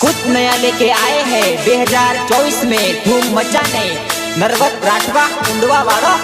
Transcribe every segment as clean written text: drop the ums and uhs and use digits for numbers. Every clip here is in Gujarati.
कुछ नया लेके आए हैं 2024 में धूम मचाने नरवत राठवा उंडवा वालो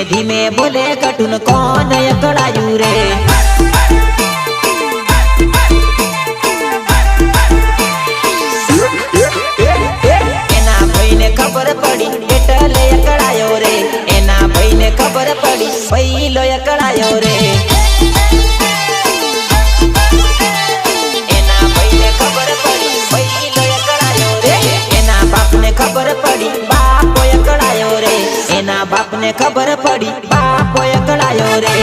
धीमे बोले कटुन कौन अकड़ायू रे एना भाई ने खबर पड़ी एटले अकड़ायो रे एना भाई ने खबर पड़ी पहिलो अकड़ायो रे एना भाई ने खबर पड़ी पहिलो अकड़ायो रे एना बाप ने खबर पड़ी बाप अकड़ायो रे एना बाप ने खबर पड़ी बाप अकड़ायो रे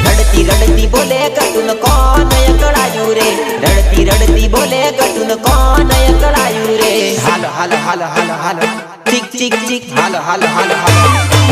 रड़ती रड़ती बोले कटुन कौन अकड़ायू रे रड़ती रड़ती बोले कटुन कौन अकड़ायू रे हाल हाल हाल हाल हाल चिक चिक चिक हाल हाल हाल हाल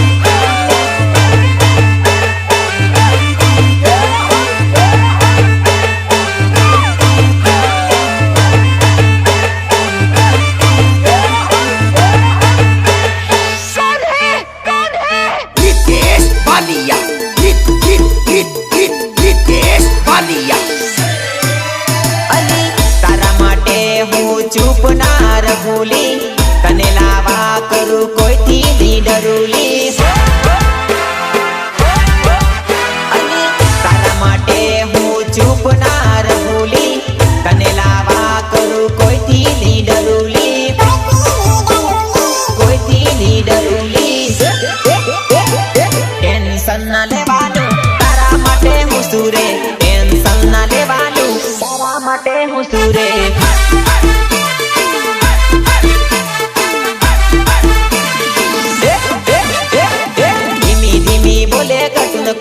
चुप ना रघुली तने लावा करू कोई थी नी डरुली तारा माटे हूँ चुप ना रघुली तने लावा करू कोई थी नी डरुली कोई थी नी डरुली टेंशन ना लेवानु तारा माटे हूँ सूरे टेंशन ना लेवानु तारा माटे हूँ सूरे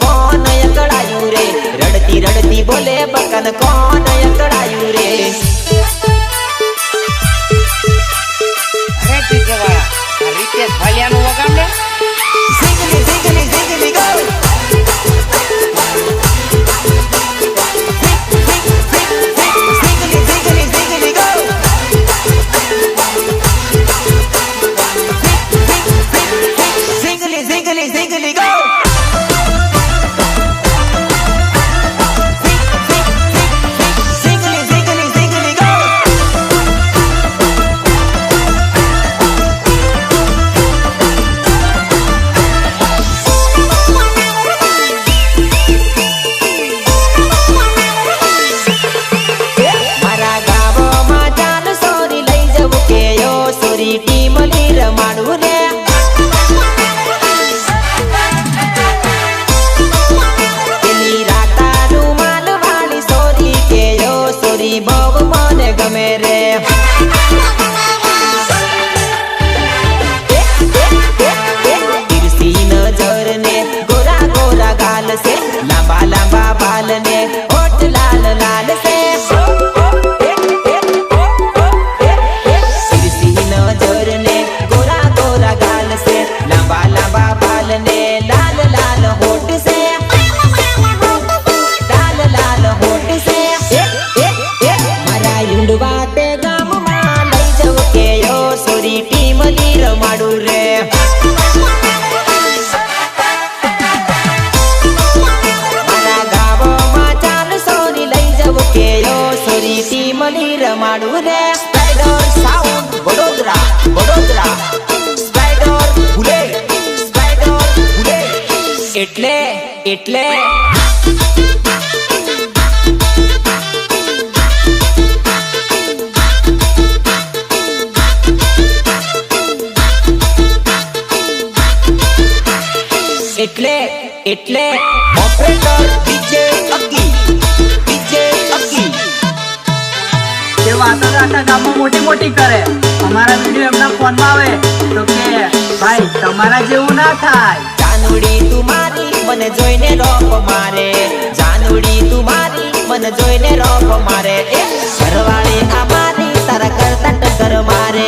कौन अकड़ायू रे रड़ती रड़ती बोले बकन कौन अकड़ायू रे अरे ठीक है वाला रितेश भालिया नु वगाम ले सिंगली सिंगली सिंगली गो सिंगली सिंगली सिंगली गो सिंगली सिंगली सिंगली गो लंबा लंबा बाल ने होठ लाल लाल से तिरसी नजर ने गोरा गोरा गाल से लंबा लंबा बाल ने लाल लाल होठ से लाल लाल होठ से मारा युंडवा ते गाम मा लई जव के यो सोरी टीम लीर माडू रे मलीर माडू रे spider sound Vadodara Vadodara spider bullet એટલે એટલે એટલે એટલે ઓપરેટર ડીજે અકી વાતો આખા ગામમાં મોટી મોટી કરે અમારા વિડીયો એમના ફોનમાં આવે તો તમારા જેવું ના થાય. જાનુડી તું મારી મને જોઈને રોપ મારે, જાનુડી તું મારી મને જોઈને રોપ મારે. એ ઘરવાળી આ મારી તારા કરતા ટક્કર મારે,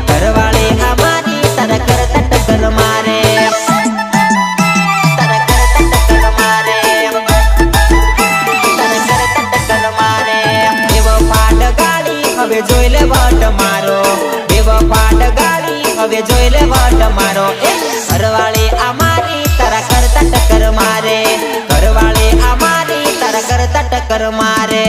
ઘરવાળી આ મારી તારા કરતા ટક્કર મારે, તારા કરતા ટક્કર મારે, તારા કરતા ટક્કર મારે. એવો ફાટ ગાડી હવે જોઈ લે વટ મારો, એવો ફાટ ગાડી હવે જોઈ લે વટ મારો. એ ઘરવાળી આ મારી તારા કરતા ટક્કર મારે, ઘરવાળી આ મારી તારા કરતા ટક્કર મારે.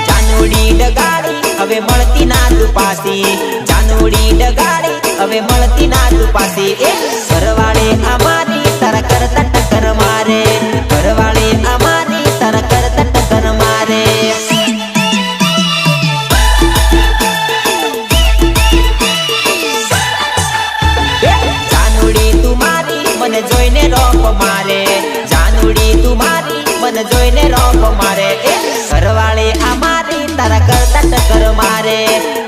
જાનુડી ડગાડી હવે મળતી ના તું પાસી, જાનુડી ડગાડી હવે મળતી ના તું પાસી. એ ઘરવાળી આ મારી તારા કરતા ટક્કર મારે, ઘરવાળી આ મારી તારા કરતા ટક્કર મારે. જાનુડી તું મારી મને જોઈને રોપ મારે, જાનુડી તું મારી મને જોઈને રોપ મારે. એ ઘરવાળી આ મારી તારા કરતા ટક્કર મારે,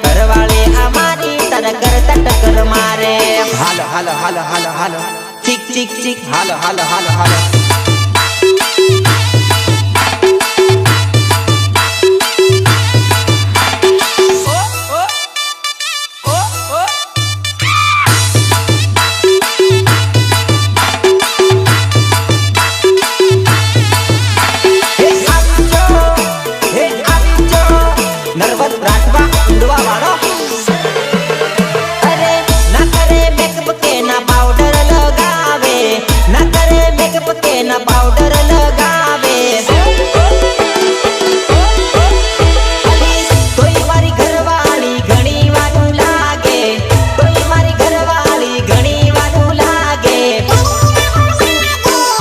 ઘરવાળી આ મારી તારા કરતા ટક્કર મારે. હાલો હાલો હાલો હાલો હાલો ચીક ચીક ચીક હાલો હાલો હાલો હાલો. નર્વસ રાખવા ઊંડવા વાળો. અરે ના કરે મેકઅપ કે ના પાવડર લગાવે, ના કરે મેકઅપ કે ના પાવડર લગાવે. તોય મારી ઘરવાળી ઘણી વારું લાગે, તોય મારી ઘરવાળી ઘણી વારું લાગે,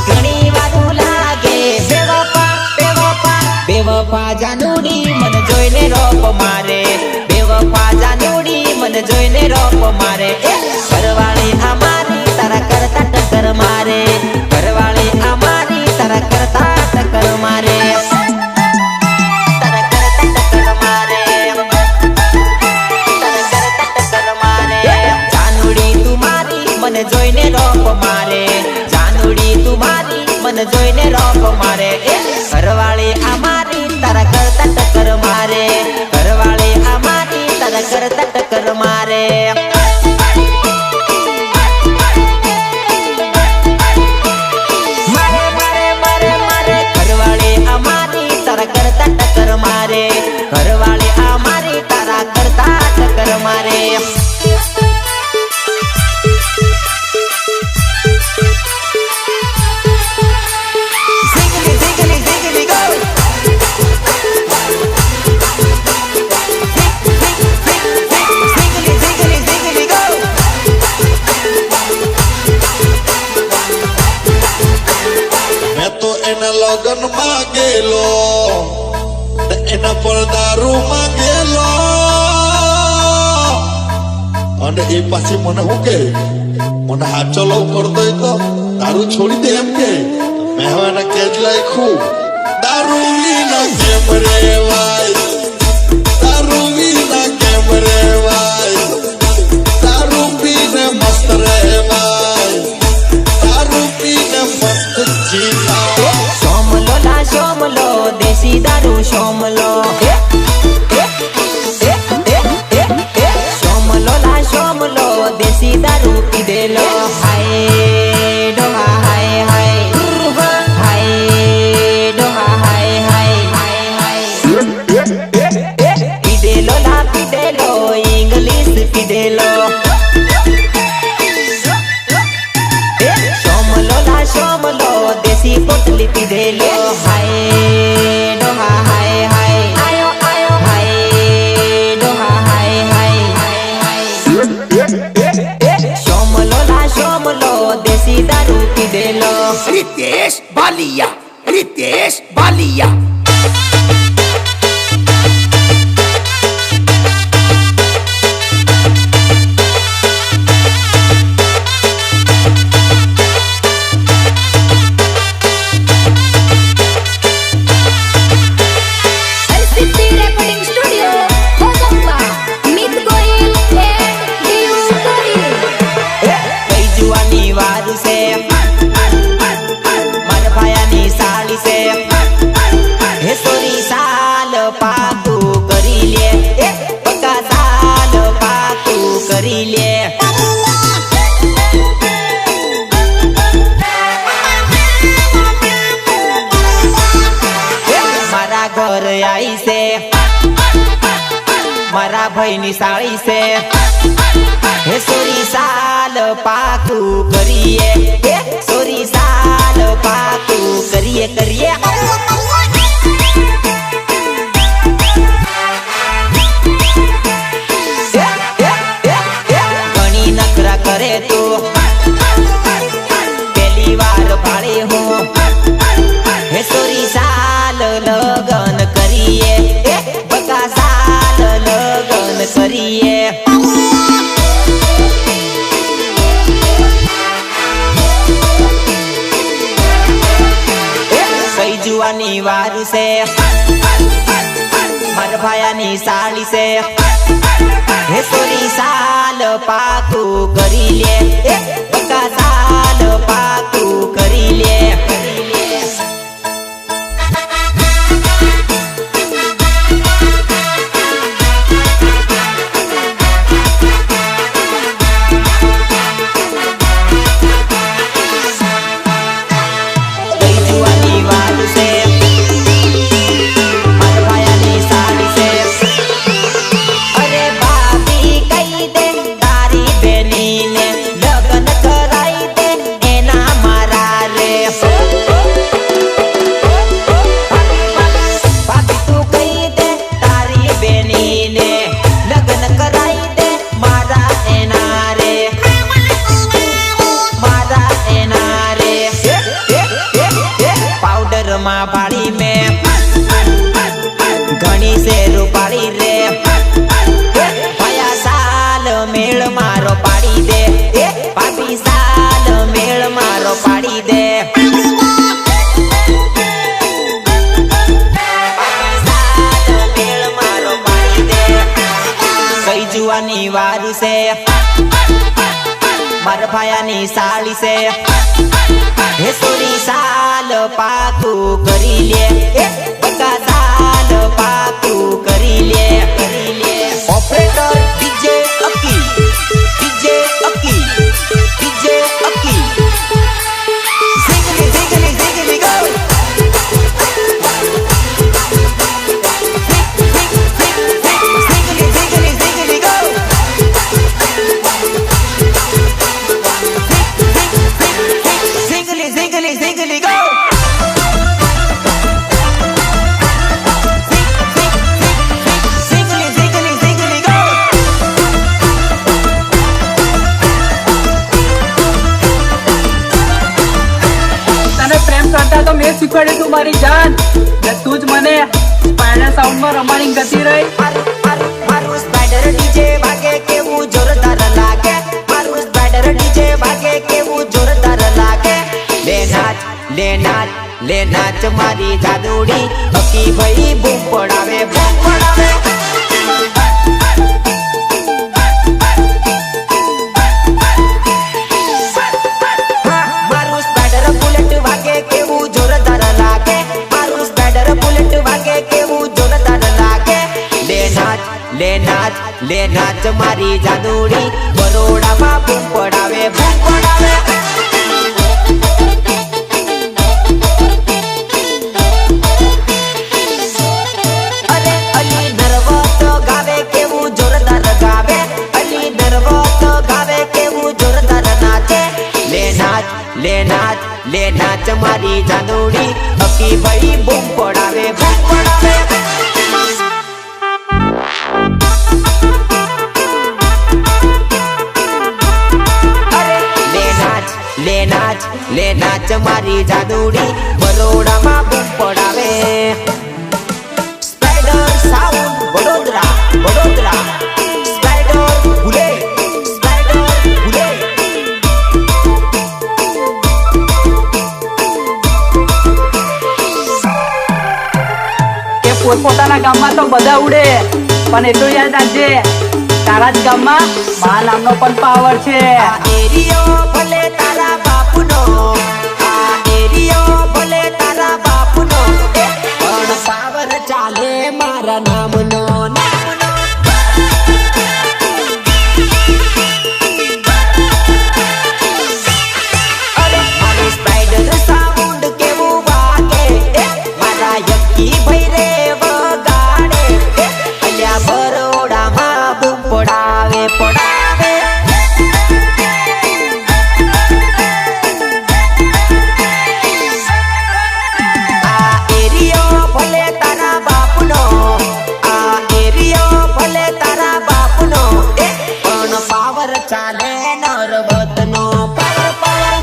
ઘણી વારું લાગે. બેવફા બેવફા બેવફા જાનુડી મને જોઈને રોપ મારે, બેવફા જાનુડી મને જોઈને રોપ મારે. એ ઘરવાળી આ મારી તારા કરતા ટક્કર મારે, ઘરવાળી આ મારી તારા કરતા ટક્કર મારે, તારા કરતા ટક્કર મારે, તારા કરતા ટક્કર મારે. જાનુડી તું મારી મને જોઈને રોપ મારે, જાનુડી તું મારી મને જોઈને રોપ મારે. એ ઘરવાળી આ મારી તારા કરતા ટક્કર મારે, ઘરવાળી આ મારી તારા કરતા ટક્કર મારે. મારે મારે મારે મારે ઘરવાળી આ મારી તારા કરતા ટક્કર મારે, ઘરવાળી આ મારી તારા કરતા ટક્કર મારે. Ziggly, ziggly, ziggly, go! Ziggly, ziggly, ziggly, go! મેં તો એના લગન માં ગયેલો ને એના પર દારૂ માં ગયેલો, અને એ પાછી મને શું કે મને હાચો લવ કરતો હોય તો દારૂ છોડી દે એમ કે. મેં હવે એને કેદ લાખ્યું, દારૂ વિના કેમ રેવાય, દારૂ વિના કેમ રેવાય, દારૂ પીને મસ્ત રહેવાય, દારૂ પીને મસ્ત જીવાય. સોમલો લા સોમલો દેશી દારૂ સોમલો. સોમલો લા સોમલો દેશી દારૂ પીધેલો. હાય ડોહા હાય હાય, હાય ડોહા હાય હાય હાય હાય. પીધેલો લા પીધેલો ઇંગ્લિશ પીધેલો. સોમલો લા સોમલો દેશી પોટલી પીધેલો. હાય ડોહા હાય હાય, આયો આયો હાય ડોહા હાય હાય હાય હાય. સોમલો લા સોમલો દેશી દારૂ પીધેલો. Ritesh Balia, Ritesh Balia. El હે સોરી સાલ પાકું કરી લે એ પક્કા સાલ પાકું કરી લે મારા ઘર આવી છે મારા ભાઈની સાળી છે હે સોરી સાલ પાકું કરીએ હે સોરી સાલ પાકું કરીએ કરીએ ઘણી નખરા કરે તો પહેલી વાર ભાડે હું હે સોરી સાલ લગન કરીએ હે બકા સાલ લગન કરીએ કઈ જુવાની વારું છે મારા ભાયાની સાળી છે હે સોરી સાલ પાકું કરી લે હે બકા સાલ પાકું કરી લે માં પાડી મેં ઘણી છે રૂપાળી રે ભયા સાલ મેળ મારો પાડી દે એ પાપી સાલ મેળ મારો પાડી દે કઈ જુવાની વારું છે મારા ભાયાની સાળી છે હે સોરી સાલ પાકું કરી લે એ બકા સાલ પાકું કરી લે ઓપરેટર ડીજે અકી ડીજે અકી ડીજે અકી ઝિંગલી ઝિંગલી ઝિંગલી ગો ઝિંગલી ઝિંગલી ઝિંગલી go Zingly, zingly, zingly, go! Zingly, zingly, zingly, go! તને પ્રેમ કરતા તો મેં શીખવાડ્યું તું મારી જાન ને તું જ મને સ્પાઈડર સાઉન્ડમાં રમાડી ગતી રહી મારું સ્પાઈડર ડીજે વાગે કેવું જોરદાર લાગે મારું સ્પાઈડર ડીજે વાગે કેવું જોરદાર લાગે લે નાચ લે નાચ મારી જાદુડી હકી ભાઈ બૂમ પડાવે મારું સ્પાઈડર બુલેટ વાગે કેવું જોરદાર લાગે મારું સ્પાઈડર બુલેટ વાગે કેવું જોરદાર લાગે લે નાચ મારી જાદુડી બરોડામાં બૂમ પડાવે લે નાચ મારી જાદુડી હકી ભાઈ બૂમ પડાવે અરે લે નાચ મારી જાદુડી બરોડામાં બૂમ પડાવે સ્પાઈડર સાઉન્ડ વડોદરા સ્પાઈડર ભૂલે પોતપોતાના ગામમાં તો બધા ઉડે પણ એટલું યાદ રાખજે તારા જ ગામમાં મા નામનો પણ પાવર છે આ એરિયો ભલે તારા બાપનો આ એરિયો ભલે તારા બાપનો યકી ભાઈ રે વગાડે અલ્યા બરોડામાં બૂમ પડાવે પડાવે આ એરિયો ભલે તારા બાપનો આ એરિયો ભલે તારા બાપનો પણ પાવર ચાલે નરવતનો પાવર પાવર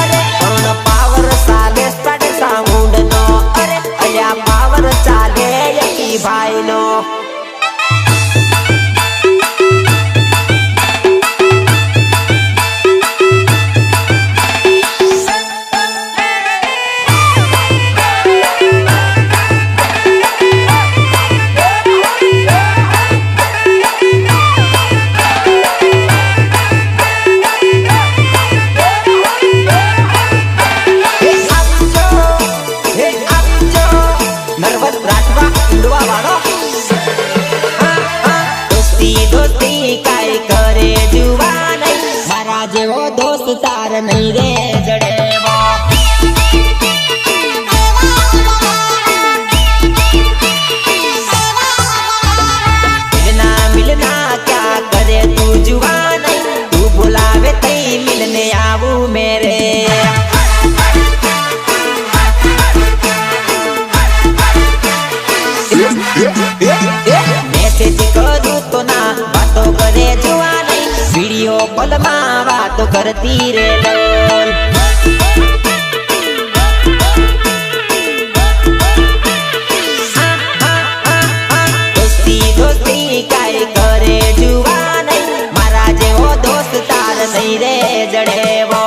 અરે પણ પાવર ચાલે સ્ટાર્ટ સાઉન્ડ નો અરે અલ્યા પાવર ચાલે યકી ભાઈ નો નર્વસ રાખવા ઊંડવા વાળો દોસ્તી દોસ્તી કાઈ કરે જુવા નહીં મારા જેવો દોસ્ત તાર નહીં રે જડેવો મિલના મિલના ક્યા કરે તું જુવા નહીં તું બોલાવે તઈ મિલને આવું મેરે મેસેજ કરું તો ના વાતો કરે જોવા નહીં વિડીયો કોલમાં વાતો કરતી રે લોલ દોસ્તી દોસ્તી કાઈ કરે જોવા નહીં મારા જેવો દોસ્ત તાર નહીં રે જડેવો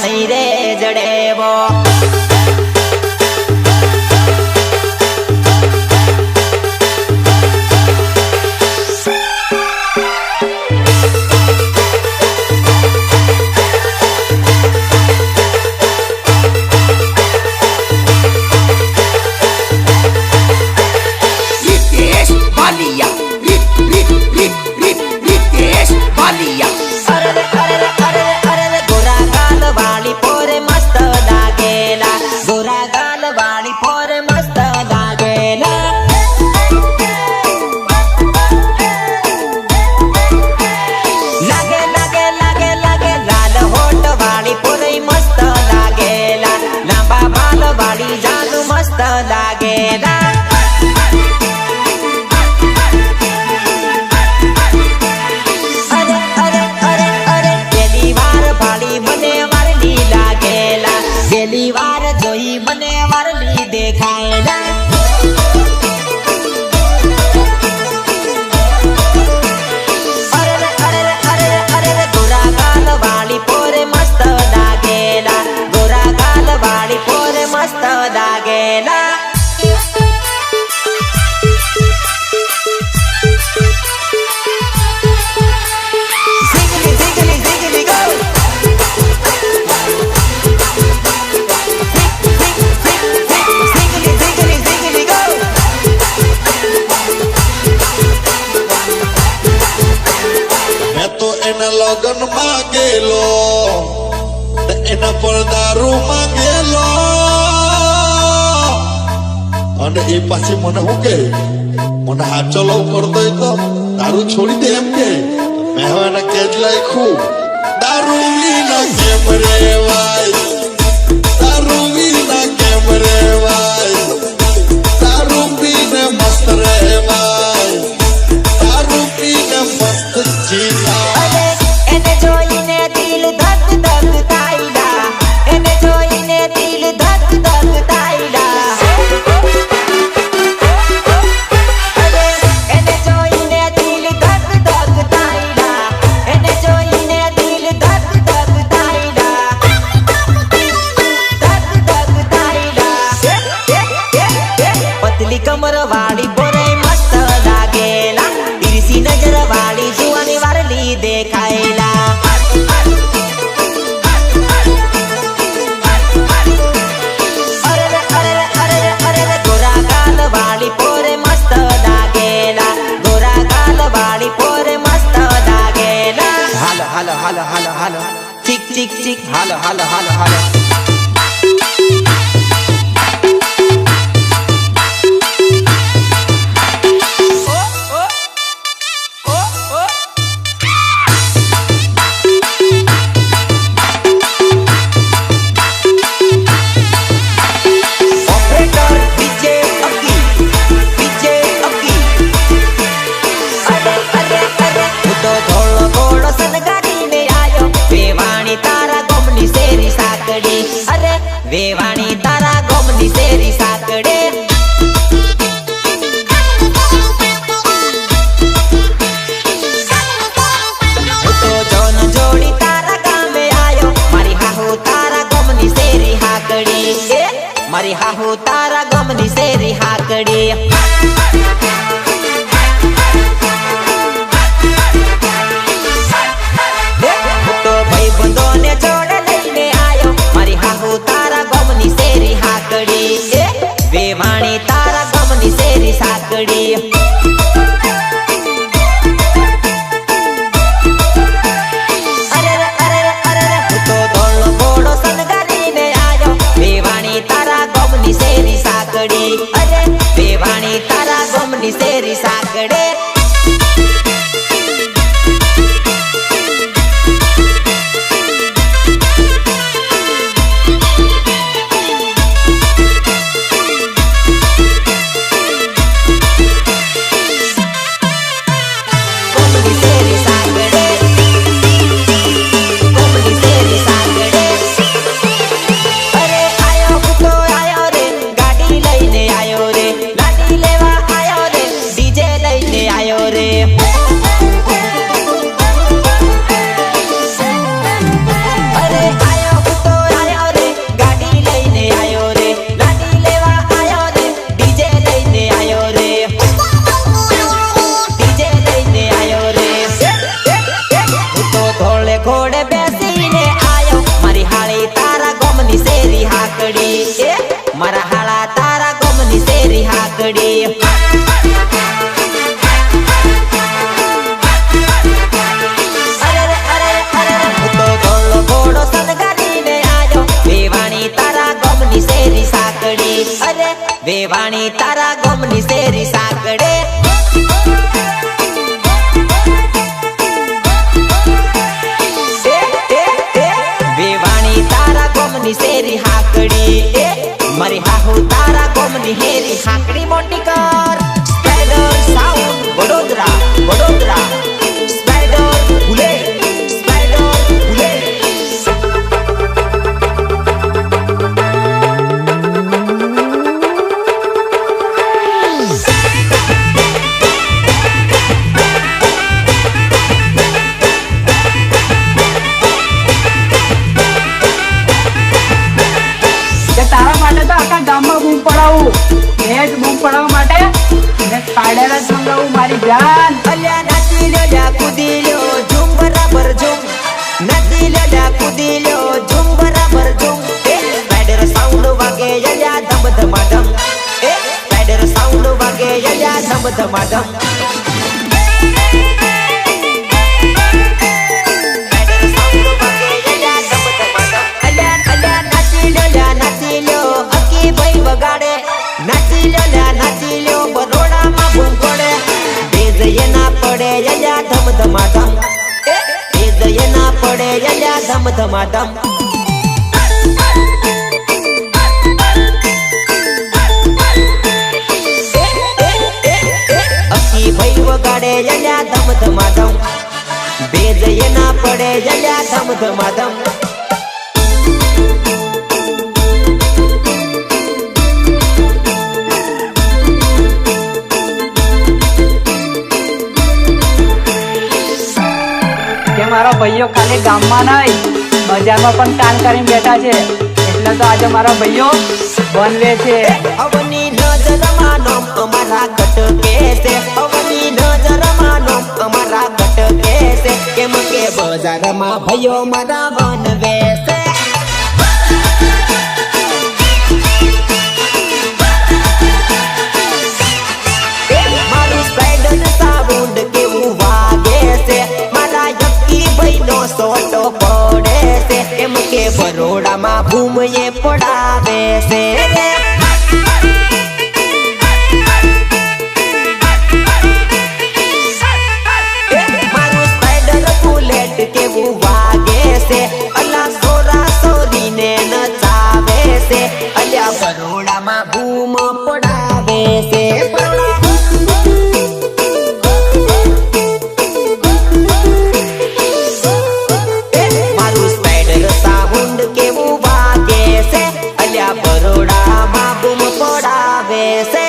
નહીં રે જડેવો रितेश बालिया रितेश बालिया गोरा गाल वाली पोरे मस्त लागेला गोरा गाल वाली पोरे मस्त लागेला लागे लागे लागे लागे लाल होठ वाली पोरे मस्त लागेला लांबा बाल वाली जानू मस्त लागेला પહેલી વાર જોઈ મને વારલી દેખાયેલા અરે ગોરા ગાલ વાળી પોરે મસ્ત લાગેલા ગોરા ગાલ વાળી પોરે મસ્ત લાગેલા લગન માંગેલો એના પર દારૂ માંગેલો અને એ પાછી મને શું કે મને હાચો લવ કરતો તો દારૂ છોડી દે એમ કે મહેવાના કેદ લાયખું દારૂ વિના કેમ રેવાય દારૂ વિના કેમ રેવાય દારૂ પીને મસ્ત રેવાય દારૂ પીને મસ્ત જીવાય અરે એને જોઈને દિલ ધક ધક થાયલા એને જોઈને દિલ ધક ધક થાયલા અરે એને જોઈને દિલ ધક ધક થાયલા એને જોઈને દિલ ધક ધક થાયલા ધક ધક થાયલા પતલી કમર વાળી બોરે મસ્ત લાગેલા ઈરસી નજર વાળી જુવાની વારલી દેખાયેલા અરે રે, અરે રે, અરે રે, અરે રે, ગોરા ગાલ વાળી પોરે મસ્ત લાગેલા ગોરા ગાલ વાળી પોરે મસ્ત લાગેલા હાલો હાલો હાલો હાલો હાલો ચીક ચીક ચીક હાલો હાલો હાલો હાલો ઓપરેટર ડીજે અકી અરે અરે અરે હું તો ધોળો ઘોડો સનગાડીને આયો વેવાણી તારા ગોમની શેરી સાકડી અરે વેવાણી તારા ગોમની શેરી સાકડે હું તો જોન જોડી તારા ગામે આયો મારી હાહુ તારા ગોમની શેરી હાકડી એ મારી હાહુ તારા ગોમની શેરી હાકડી હું તો ભાઈબંધોને જોડે લઈને આયો મારી હાહુ તારા ગોમની શેરી હાકડી એ વેવાણી તારા ગોમની શેરી સાકડી અરે રે, અરે રે, અરે રે, હું તો ધોળો ઘોડો સનગાડીને આયો વેવાણી તારા ગોમની શેરી સાકડી અરે વેવાણી તારા ગોમની શેરી સાકડે ગોમની શેરી સાકડે ગોમની શેરી સાકડે અરે આયો હું તો આયો રે ગાડી લઈને આયો રે લાડી લેવા આયો રે ડીજે લઈને આયો રે અરે આયો હું તો આયો રે ગાડી લઈને આયો રે લાડી લેવા આયો રે ડીજે લઈને આયો રે ડીજે લઈને આયો રે હું તો ધોળે ઘોડે બેસીને આયો મારી હાળી તારા ગોમની શેરી હાકડી એ મારા હાળા તારા ગોમની શેરી હાકડી અરે રે, અરે રે, અરે રે, હું તો ધોળો ઘોડો સનગાડીને આયો વેવાણી તારા ગોમની શેરી સાકડી અરે વેવાણી તારા ગોમની શેરી સાકડે વેવાણી તારા ગોમની શેરી હાકડી એ મારી હાહુ તારા ગોમની હેરી હાકડી મોટી કર spider sound Vadodara Vadodara spider ભૂલે સ્પાઈડર ભૂલે કે તારા માટે તો આખા ગામમાં બૂમ પડાવું મેં જ બૂમ પડાવવા માટે મેં સ્પાઈડર જ મંગાવું મારી જાન અલ્યા નાચી લ્યો લ્યા કૂદી લ્યો ઝૂમ બરાબર ઝૂમ નાચી લ્યો લ્યા કૂદી લ્યો ઝૂમ બરાબર ઝૂમ એ સ્પાઈડર સાઉન્ડ વાગે યલ્યા ધમ ધમાધમ એ સ્પાઈડર સાઉન્ડ વાગે યલ્યા ધમ ધમાધમ નાચી લ્યો બરોડામાં બૂમ પડે બેજ એના પડે અલ્યા ધમ ધમાધમ અકી ભાઈ વગાડે અલ્યા ધમ ધમાધમ બેજ એના પડે અલ્યા ધમ ધમાધમ મારા ભાઈઓ ખાલી ગામમાં નહીં બજારમાં પણ કામ કરીને બેઠા છે એટલે તો આજે મારા ભાઈઓ બનવે છે અવની નજરમાં નોમ અમારા ગટકે છે અવની નજરમાં નોમ અમારા ગટકે છે કેમ કે બજારમાં ભાઈઓ મારા બનવે છે મારું સ્પાઈડર સાઉન્ડ કેવું વાગે છે ભાઈનો સોટો પડે છે એમ કે બરોડામાં ભૂમએ પડાવે છે મારું સ્પાઈડર બુલેટ કેવું વાગે છે અલા સોરા સોરીને નચાવે છે અલ્યા બરોડામાં ભૂમ પડાવે છે બરોડામાં બૂમ પડાવે છે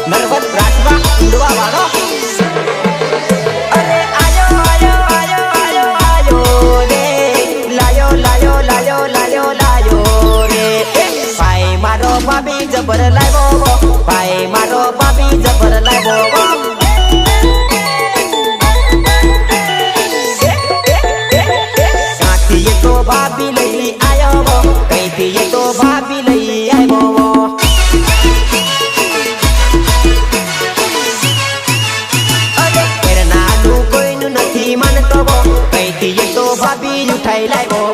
નર્વસ રાખવા ઊંડવા વાળો ભાભી જબર લાવ્યો ભાઈ મારો ભાભી જબર લાવ્યો કાંથી તો ભાભી લઈ આવ્યો કઈથી તો ભાભી લઈ આવ્યો અરે એરનાનું કોઈનું નથી માનતો કઈથી તો ભાભી ઉઠાઈ લાવ્યો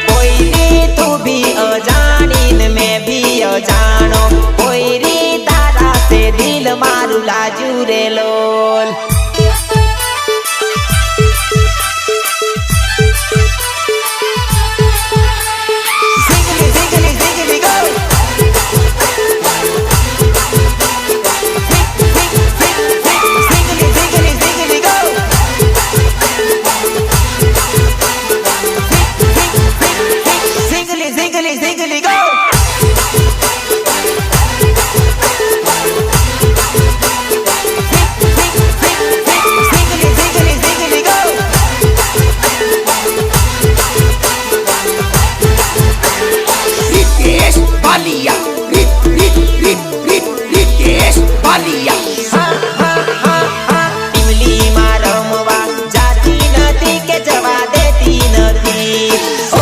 કોઈ રે લોલ. Ziggly, ziggly, ziggly, go. Ziggly, ziggly, ziggly, go. Ziggly, ziggly, ziggly, go. Ziggly, ziggly, ziggly, go. Ritesh Balia. Ritesh Balia. ટીમલીમાં રમવા જાતી નથી કે જવા દેતી નથી.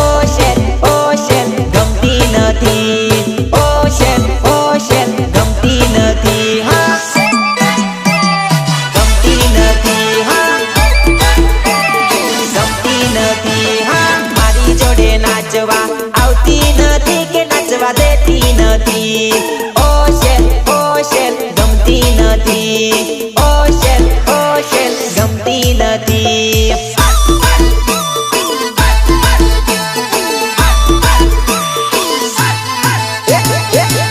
ઓશેન ઓશેન ગમતી નથી. ઓશેન ઓશેન ગમતી નથી. હા ગમતી નથી. હા ગમતી નથી. હા મારી જોડે નાચવા આવતી નથી કે નાચવા દેતી નથી. ઓશેન ઓશેન ગમતી નથી. ઓશેન ઓશેન ગમતી નથી.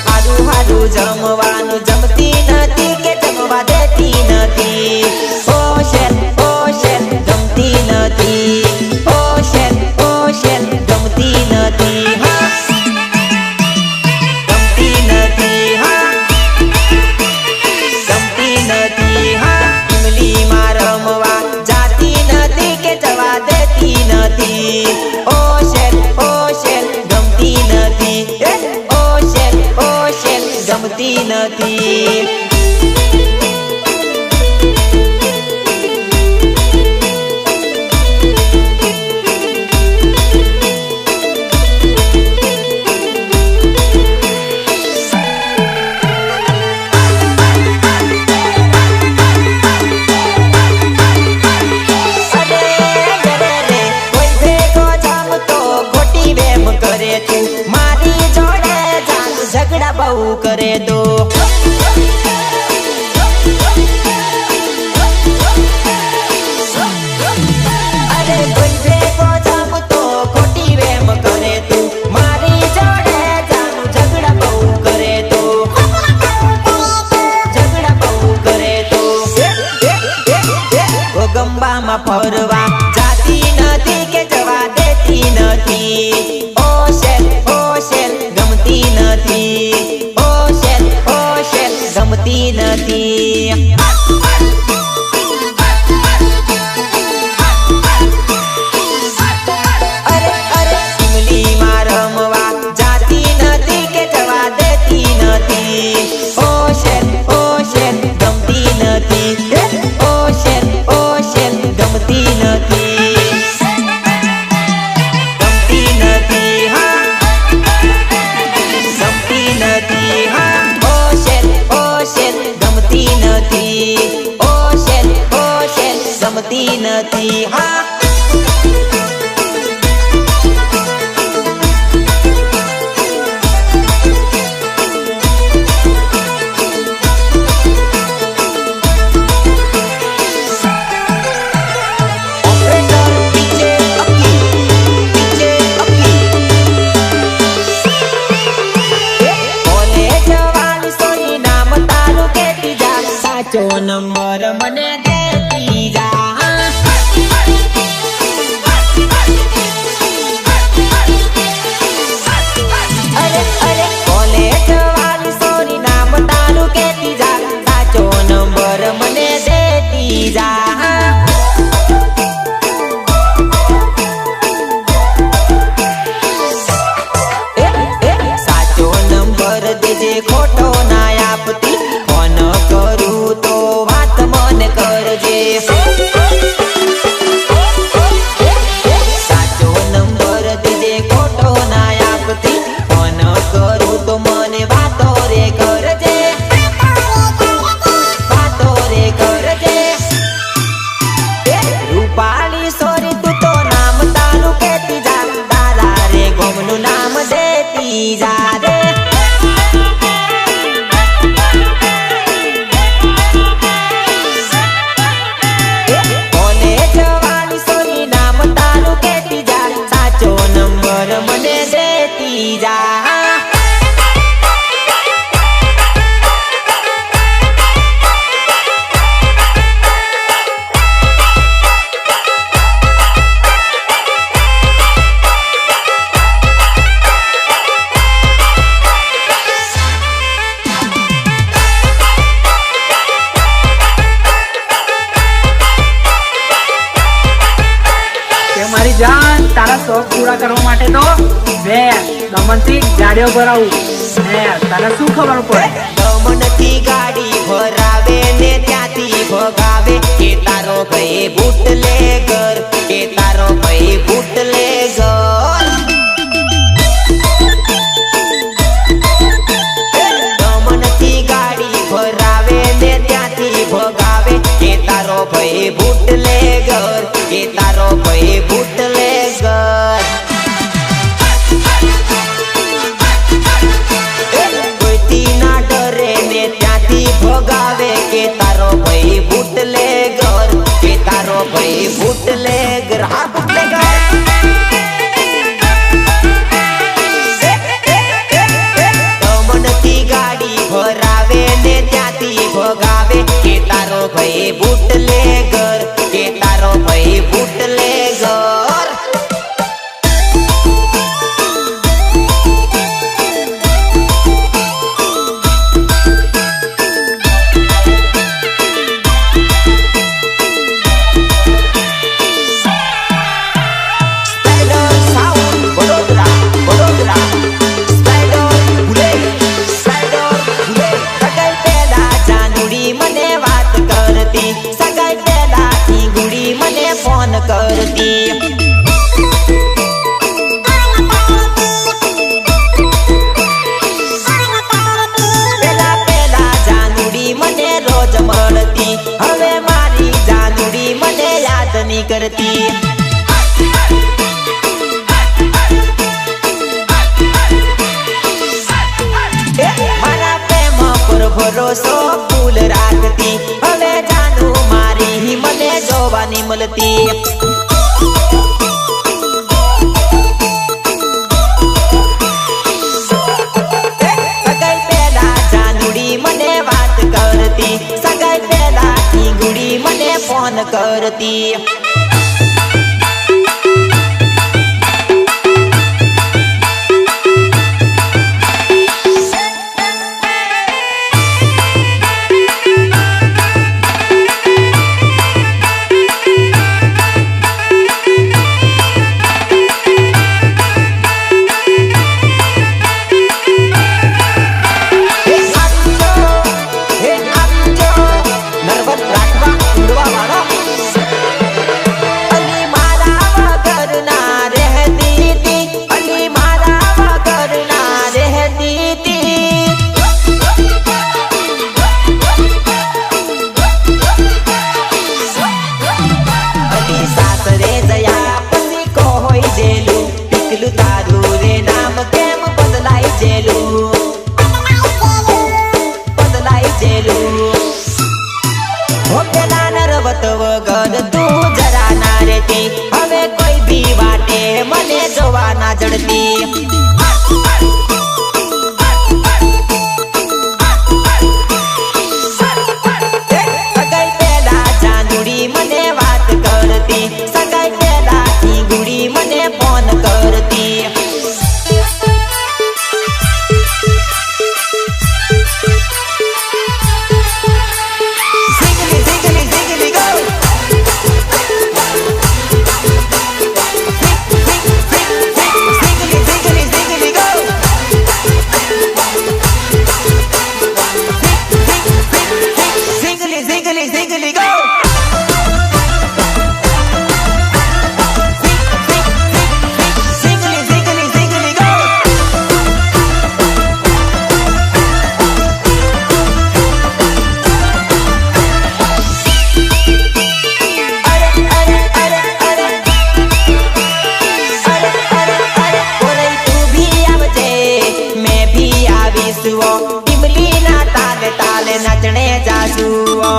હારું હારું જમવાનું જમતી નથી કે જમવા દેતી નથી. ઓશેન ઓશેન ગમતી નથી. ઓશેન ઓશેન ગમતી નથી. હા ગમતી નથી. હા ગમતી નથી. હા ઈમલીમાં રમવા જાતી નથી કે જવા દેતી નથી. ઓશેન ઓશેન ગમતી નથી. ઓશેન ઓશેન ગમતી નથી. કોઈ ભેગો જમતો ખોટી વેમ કરે તું. મારી જોડે જાન ઝઘડા બહુ કરે તો. અરે કોઈ ભેગો જમતો ખોટી વેમ કરે તું. મારી જોડે જાન ઝઘડા બહુ કરે તો. ઝઘડા બહુ કરે તો. ગોગંબામાં ફરવા જાતી નથી કે જવા દેતી નથી. ઓશેન ઓશેન ગમતી નથી. ઓશેન ઓશેન ગમતી નથી. અરે અરે ઈમલીમાં રમવા જાતી નથી કે જવા દેતી નથી. ઓશેન ઓશેન ગમતી નથી. ઓશેન ઓશેન ગમતી નથી. મારી જાન તારા શોખ પૂરા કરવા માટે તો મેં દમણથી ગાડીઓ ભરાવું ને તને શું ખબર પડે? દમણથી ગાડી ભરાવે ને ત્યાંથી ભગાવે કે તારો ભાઈ બુટલેગર, કે તારો ભાઈ બુટલેગર. દમણથી ગાડી ભરાવે ને ત્યાંથી ભગાવે કે તારો ભાઈ બુટલેગર, કે તારો ભાઈ બુટલેગર. ભગાવે કે તારો ભાઈ બુટલેગર, કે તારો ભાઈ બુટલેગર. હા બુટલેગર. દમણથી ગાડી ભરાવે ને ત્યાંથી ભગાવે કે તારો ભાઈ બુટલેગર, કે તારો ભાઈ બુટલેગર. ફોન કરતી પેલા જાનુડી મને રોજ મળતી, હવે મારી જાનુડી મને યાદ નહીં કરતી. મારા પ્રેમ પર ભરોસો ફૂલ રાખતી, હવે જાનુ મારી મને જોવાની મળતી. સગાઈ પેલા જાનુડી મને વાત કરતી, સગાઈ પેલા ઠીંગુડી મને ફોન કરતી. વગર તું જરા ના રહેતી, હવે કોઈ બી વાટે મને જોવા ના જડતી. સગાઈ પેલા જાનુડી મને વાત કરતી, સગાઈ પેલા ઠીંગુડી મને ફોન કરતી. ઇમલી ના તાલે તાલે નચણે જાસુઓ.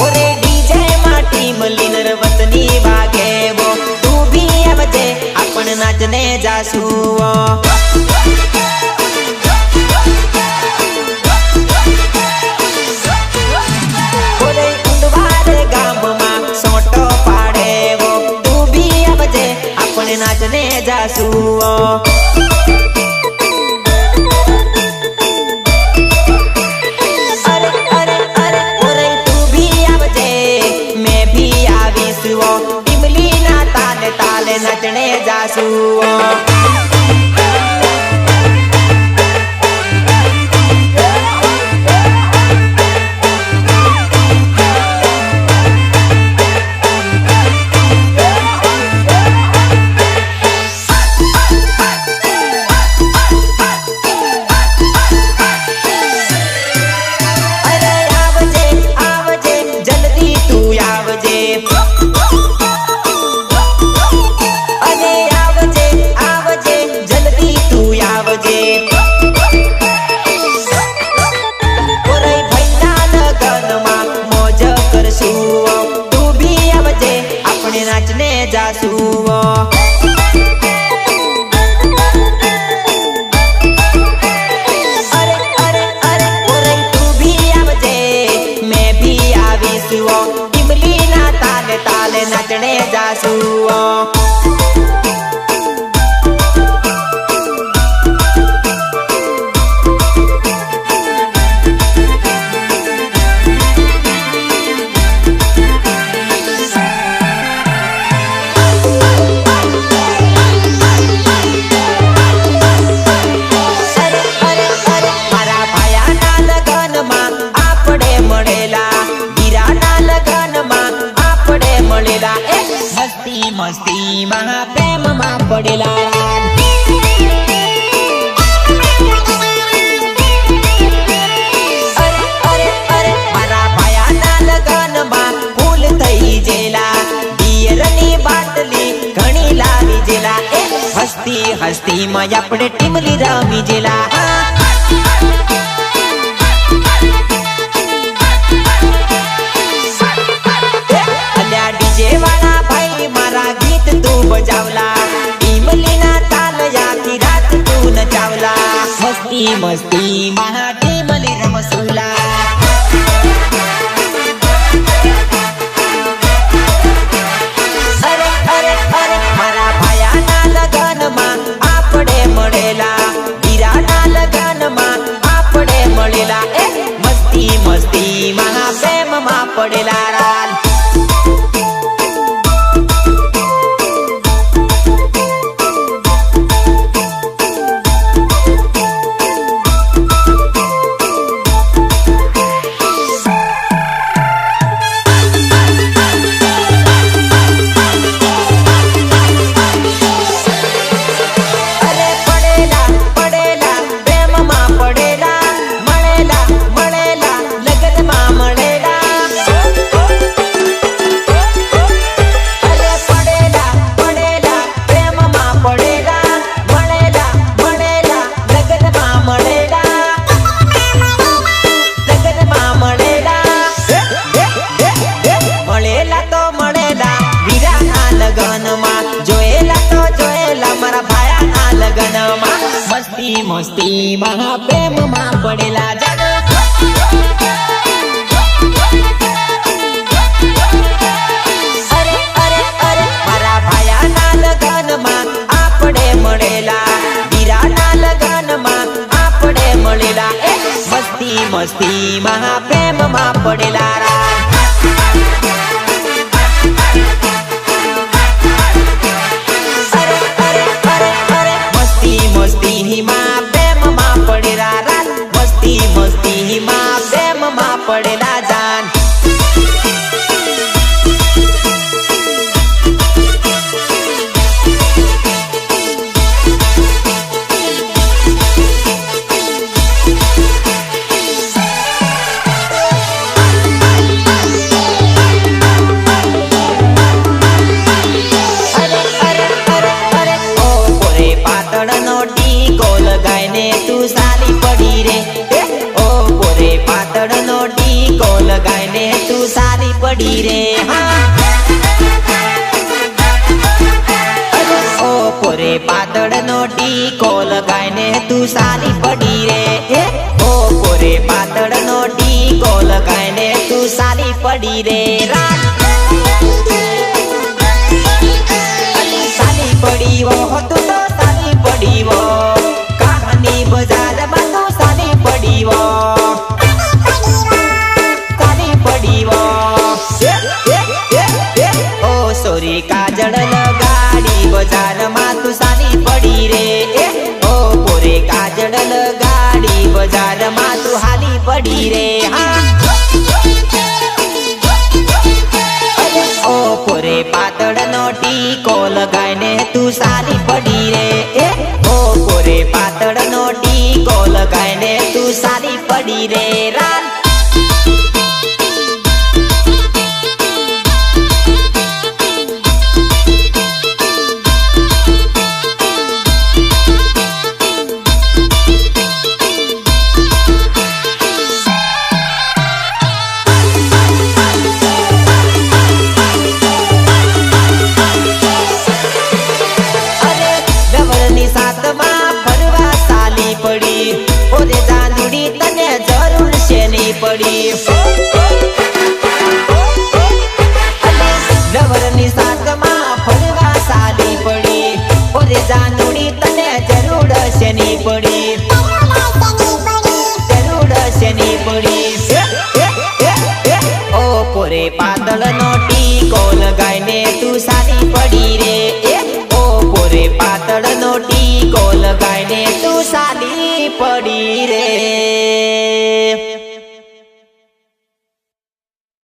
ઓરે ડીજે માં ટીમ લીનર વતની વાગેવો, તું ભી આવજે આપણ નાચને જાસુઓ. ઓરે ઉંડવારે ગામમાં સોટો પાડેવો, આપણે નાચને જાસુઓ. અરે અરે જાસુ ઈમલી ના તાલે તાલે નાચણે જાસુ મસ્તી માં પ્રેમ માં પડેલા અરે મારા ભાયાના લગનમાં ફૂલ થઈ જેલા બિયરની બાટલી ઘણી લાવી જેલા હસ્તી હસ્તી માં આપણે ટીમલી રમી જેલા ડીજે વાળા ભાઈ મારા ગીત તું બજાવલા ઈમલી ના તાલ આખી રાત તું નચાવલા મસ્તી મસ્તી માં ટીમલી રમસુલા અરે મારા ભાયાના લગનમાં આપણે મળેલા હીરાના લગનમાં આપણે મળેલા મસ્તી મસ્તી માં પ્રેમમાં પડેલા રાલ મસ્તી માં પ્રેમ માં પડેલા અરે મારા ભાયાના લગનમાં આપણે મળેલા હીરાના લગનમાં આપણે મળેલા મસ્તી મસ્તી માં પ્રેમ માં પડેલા મસ્તી માં પ્રેમમાં પડેલા રાત મસ્તી માં પ્રેમમાં પડેલા જાન તું સાલી પડી રે ઓ પોરે પાતળનો ટીકો લગાઈને તું સાલી પડી રે ઓ પોરે પાતળનો ટીકો લગાઈને તું સાલી પડી રે ઓ પોરે પાતળનો ટીકો લગાઈને તું સાલી પડી રે સાલી પડી વો તું તો સાલી પડી વો બજારમાં તું સાલી પડી વો સાલી પડી વો ઓ સોરી કાજળ લગાડી બજારમાં તું સાલી પડી રે ઓ પોરે કાજળ લગાડી બજારમાં તું હાલી પડી રે ઓ પોરે પાતળનો ટીકો લગાઈને તું સાલી પડી રે ઓ પોરે પાતળનો ટીકો લગાઈને તું સાલી પડી રે રાન પડી લવરની શાકમાં ફળવા સાલી પડી ઓરે જાનુડી તને જરૂર શેની પડી